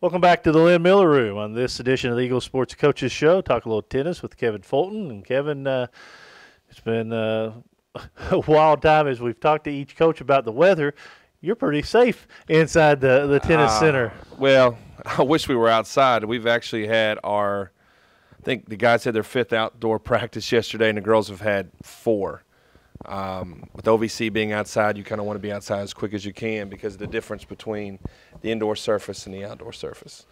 Welcome back to the Lynn Miller Room on this edition of the Eagle Sports Coaches Show. Talk a little tennis with Kevin Fulton. And Kevin, it's been a wild time as we've talked to each coach about the weather. You're pretty safe inside the tennis center. Well, I wish we were outside. We've actually had I think the guys had their 5th outdoor practice yesterday, and the girls have had 4. With OVC being outside, you kind of want to be outside as quick as you can because of the difference between the indoor surface and the outdoor surface.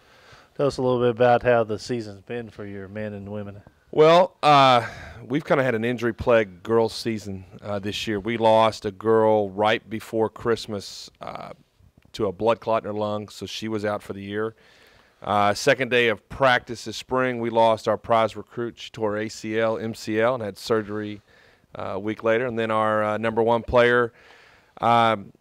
Tell us a little bit about how the season's been for your men and women. Well, we've kind of had an injury-plagued girls' season this year. We lost a girl right before Christmas to a blood clot in her lung, so she was out for the year. Second day of practice this spring, we lost our prize recruit. She tore her ACL, MCL, and had surgery a week later. And then our number 1 player, I'm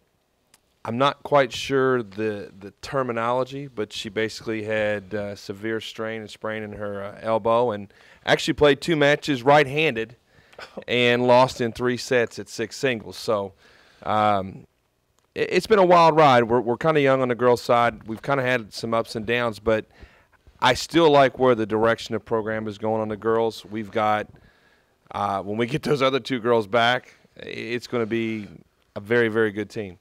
not quite sure the terminology, but she basically had severe strain and sprain in her elbow and actually played 2 matches right-handed and lost in 3 sets at 6 singles. So it's been a wild ride. We're kind of young on the girls' side. We've kind of had some ups and downs, but I still like where the direction of the program is going on the girls. We've got when we get those other 2 girls back, it's going to be a very, very good team.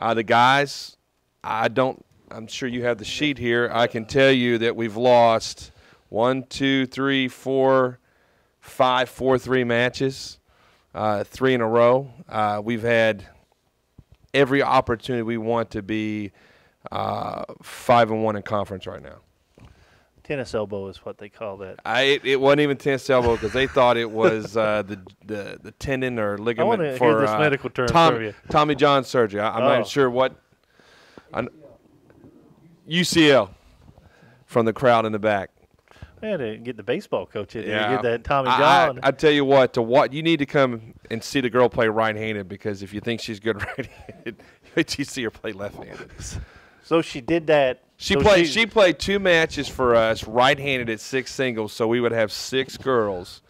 The guys, I'm sure you have the sheet here. I can tell you that we've lost 1, 2, 3, 4, 5 4-3 matches, 3 in a row. We've had every opportunity we want to be 5-1 in conference right now. Tennis elbow is what they call that. It wasn't even tennis elbow because they thought it was the tendon or ligament. I want to for hear this medical term from you. Tommy John surgery. I'm not sure what. UCL from the crowd in the back. I had to get the baseball coach in there Yeah. to get that Tommy John. I tell you what, you need to come and see the girl play right-handed because if you think she's good right-handed, wait till you see her play left-handed. So she did that. She played 2 matches for us right-handed at 6 singles, so we would have 6 girls.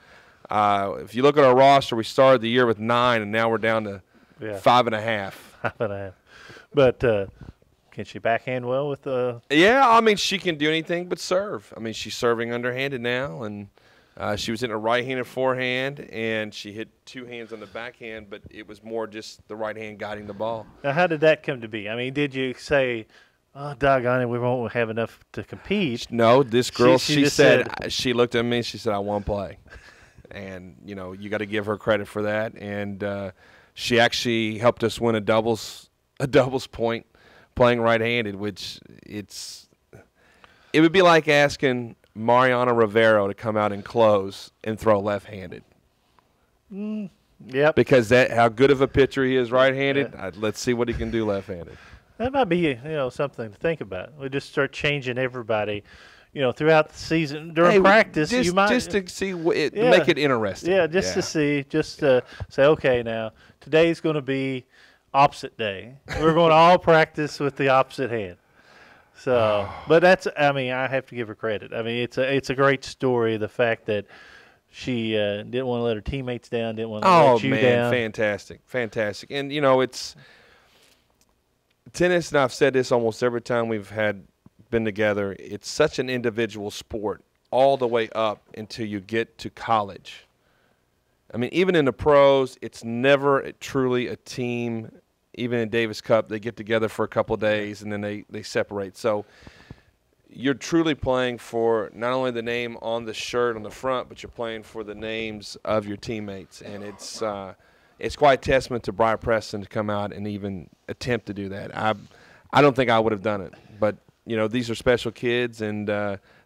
If you look at our roster, we started the year with 9, and now we're down to 5.5. 5.5. But can she backhand well with the? Yeah, I mean she can do anything but serve. I mean she's serving underhanded now, and she was hitting a right-handed forehand, and she hit 2 hands on the backhand, but it was more just the right hand guiding the ball. Now, how did that come to be? I mean, did you say, "Oh, doggone it, we won't have enough to compete"? No, this girl, she said, she looked at me, she said, "I want to play," and you got to give her credit for that. And she actually helped us win a doubles point playing right-handed, which it would be like asking Mariano Rivero to come out and close and throw left-handed. Yep. Because how good of a pitcher he is right-handed, let's see what he can do left-handed. That might be something to think about. We just start changing everybody, throughout the season during practice. Just, you might just to see make it interesting. Yeah, to see, just to say, okay, now today's going to be opposite day. We're going to all practice with the opposite hand. So, but I have to give her credit. I mean, it's a great story. The fact that she didn't want to let her teammates down, didn't want to let you down. Fantastic. And it's tennis, and I've said this almost every time we've been together. It's such an individual sport all the way up until you get to college. I mean, even in the pros, it's never truly a team. Even in Davis Cup, they get together for a couple of days and then they separate. So you're truly playing for not only the name on the shirt on the front, but you're playing for the names of your teammates. And it's quite a testament to Briar Preston to come out and even attempt to do that. I don't think I would have done it. But, these are special kids, and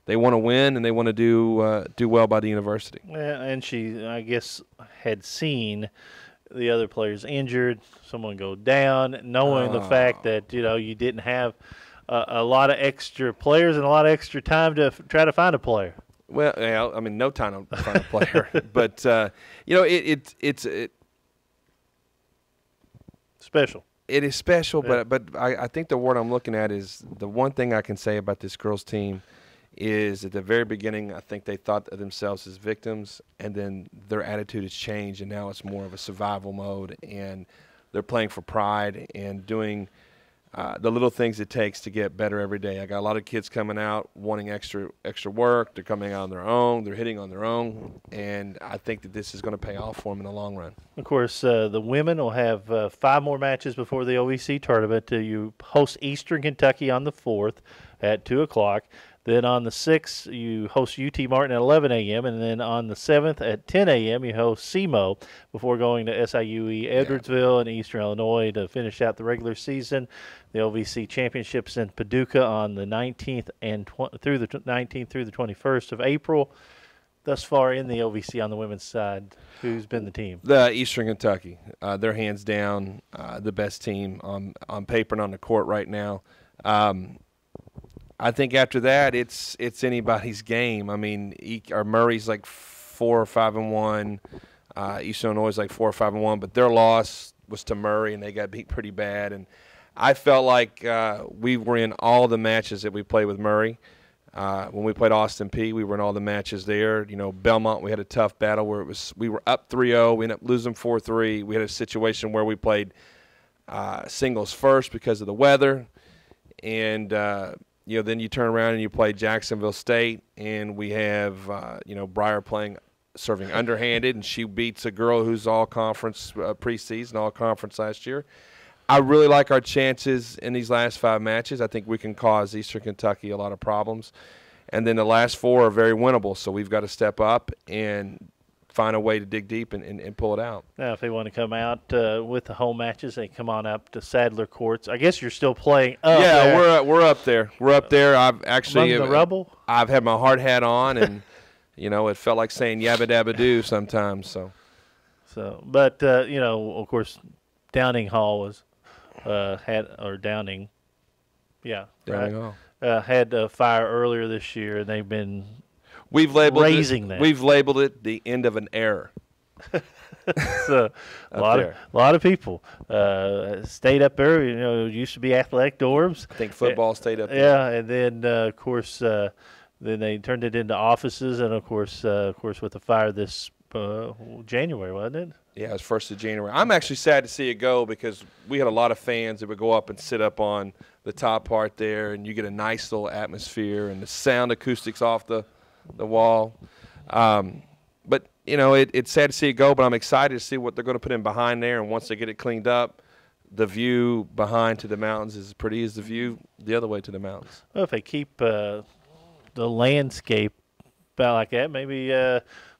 they want to win and they want to do well by the university. Yeah, and she, I guess, had seen the other players injured, someone go down, knowing the fact that, you didn't have a lot of extra players and a lot of extra time to try to find a player. Well, I mean, no time to find a player. But, it's special. It is special, Yeah. but I think the word I'm looking at is the one thing I can say about this girls' team is at the very beginning, I think they thought of themselves as victims, and then their attitude has changed, and now it's more of a survival mode, and they're playing for pride and doing the little things it takes to get better every day. I got a lot of kids coming out wanting extra work. They're coming out on their own. They're hitting on their own, and I think that this is going to pay off for them in the long run. Of course, the women will have 5 more matches before the OVC tournament. You host Eastern Kentucky on the 4th at 2 o'clock. Then on the 6th, you host UT Martin at 11 a.m., and then on the 7th at 10 a.m., you host SEMO before going to SIUE Edwardsville and Eastern Illinois to finish out the regular season. The OVC Championships in Paducah on the 19th and through the 19th through the 21st of April. Thus far in the OVC on the women's side, who's been the team? The Eastern Kentucky. They're hands down the best team on paper and on the court right now. I think after that, it's anybody's game. I mean, Murray's like 4 or 5-1. Eastern Illinois is like 4 or 5-1, but their loss was to Murray, and they got beat pretty bad. And I felt like we were in all the matches that we played with Murray. When we played Austin Peay, we were in all the matches there. You know, Belmont, we had a tough battle where we were up 3-0. We ended up losing 4-3. We had a situation where we played singles first because of the weather, and then you turn around and you play Jacksonville State, and we have, Breyer serving underhanded, and she beats a girl who's all-conference preseason, all-conference last year. I really like our chances in these last 5 matches. I think we can cause Eastern Kentucky a lot of problems. And then the last 4 are very winnable, so we've got to step up and find a way to dig deep and pull it out. Now, if they want to come out with the home matches, they come on up to Sadler Courts. I guess you're still playing up there. We're up there. We're up there. I've actually Among the rubble? I've had my hard hat on, and it felt like saying yabba dabba doo sometimes. But of course, Downing Hall was Downing, yeah, Downing right? Hall had a fire earlier this year, and they've been. We've labeled that. We've labeled it the end of an era. So a lot of people stayed up there. It used to be athletic dorms. I think football stayed up there. Yeah, and then of course, then they turned it into offices, and of course, with the fire this January, wasn't it? Yeah, it was 1st of January. I'm actually sad to see it go because we had a lot of fans that would go up and sit up on the top part there, and you get a nice little atmosphere and the sound acoustics off the wall. But, it's sad to see it go, but I'm excited to see what they're going to put in behind there. And once they get it cleaned up, the view behind to the mountains is as pretty as the view the other way to the mountains. Well, if they keep the landscape about like that, maybe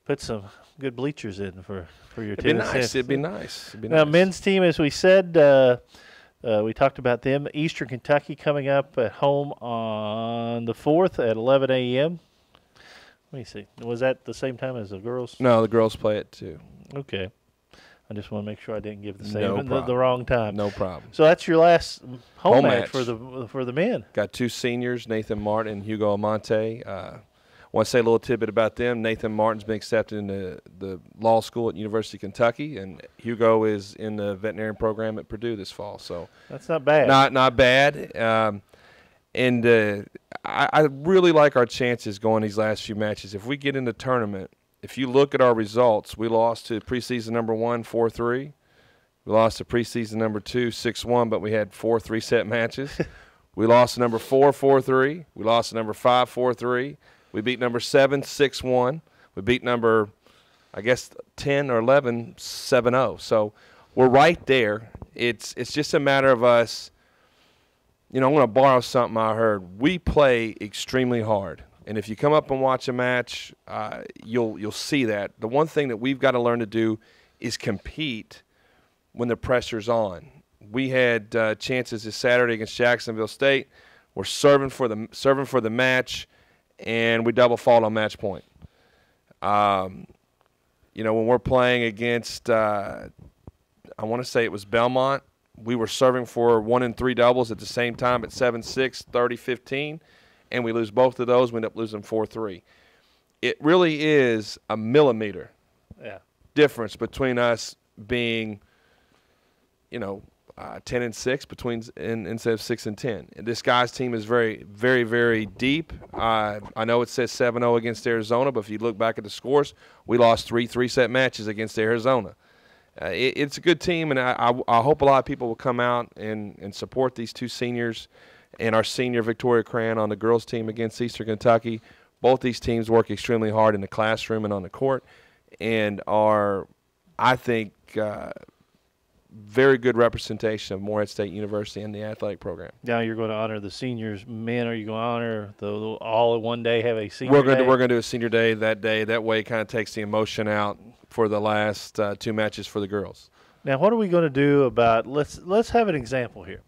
put some good bleachers in for your team. It'd be nice. Now, men's team, as we said, we talked about them. Eastern Kentucky coming up at home on the 4th at 11 a.m. Let me see. Was that the same time as the girls? No, the girls play it too. Okay. I just want to make sure I didn't give the wrong time. No problem. So that's your last home match for the men. Got 2 seniors, Nathan Martin and Hugo Amante. I want to say a little tidbit about them. Nathan Martin's been accepted into the law school at University of Kentucky, and Hugo is in the veterinarian program at Purdue this fall. So that's not bad. Not bad. I really like our chances going these last few matches. If we get in the tournament, if you look at our results, we lost to preseason number 1, 4-3. We lost to preseason number 2, 6-1, but we had 4 3-set matches. We lost to number 4, 4-3. We lost to number 5, 4-3. We beat number 7, 6-1. We beat number, 10 or 11, 7-0. So we're right there. It's just a matter of us. I'm going to borrow something I heard. We play extremely hard. And if you come up and watch a match, you'll see that. The one thing that we've got to learn to do is compete when the pressure's on. We had chances this Saturday against Jacksonville State. We're serving for the match, and we double fault on match point. When we're playing against, I want to say it was Belmont, we were serving for 1 and 3 doubles at the same time at 7-6, 30-15, and we lose both of those. We end up losing 4-3. It really is a millimeter difference between us being, 10-6 instead of 6-10. And this guy's team is very, very, very deep. I know it says 7-0 against Arizona, but if you look back at the scores, we lost 3 3-set matches against Arizona. It's a good team, and I hope a lot of people will come out and support these two seniors and our senior Victoria Cran on the girls' team against Eastern Kentucky. Both these teams work extremely hard in the classroom and on the court and are, I think, very good representation of Morehead State University and the athletic program. Now you're going to honor the seniors men. Are you going to honor all in one day, have a senior We're day? going to do a senior day that day. That way it kind of takes the emotion out for the last two matches for the girls. Now what are we going to do about, let's have an example here.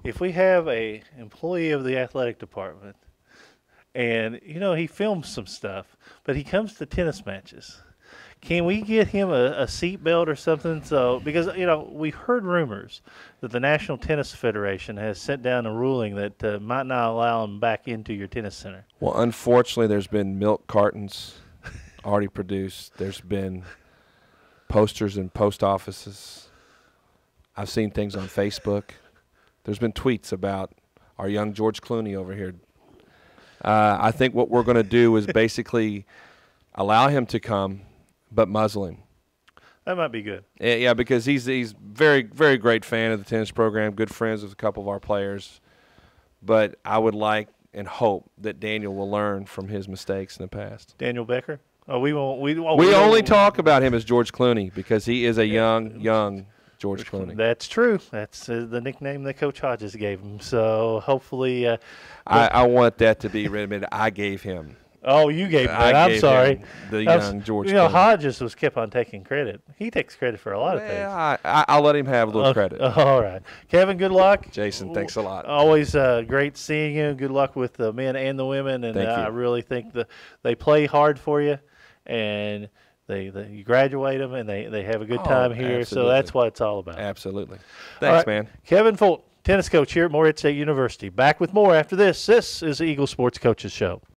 If we have a employee of the athletic department and, you know, he films some stuff, but he comes to tennis matches, can we get him a seat belt or something? So, because, you know, we've heard rumors that the National Tennis Federation has sent down a ruling that might not allow him back into your tennis center. Well, unfortunately, there's been milk cartons already produced. There's been posters in post offices. I've seen things on Facebook. There's been tweets about our young George Clooney over here. I think what we're going to do is basically allow him to come, but muzzle him. That might be good. Yeah, because he's very, very great fan of the tennis program, good friends with a couple of our players. But I would like and hope that Daniel will learn from his mistakes in the past. Daniel Becker? Oh, we won't. We only talk about him as George Clooney because he is a young George Clooney. That's true. That's the nickname that Coach Hodges gave him. So hopefully, I want that to be admitted. I gave him. Oh, you gave him that. I'm sorry. The young George. You know, Clooney. Hodges kept on taking credit. He takes credit for a lot of things. I'll let him have a little credit. All right, Kevin. Good luck, Jason. Thanks a lot. Always great seeing you. Good luck with the men and the women. And I really think they play hard for you, and you graduate them, and they have a good time here. Absolutely. So that's what it's all about. Absolutely. Thanks, man. Kevin Fulton, tennis coach here at Morehead State University. Back with more after this. This is the Eagle Sports Coaches Show.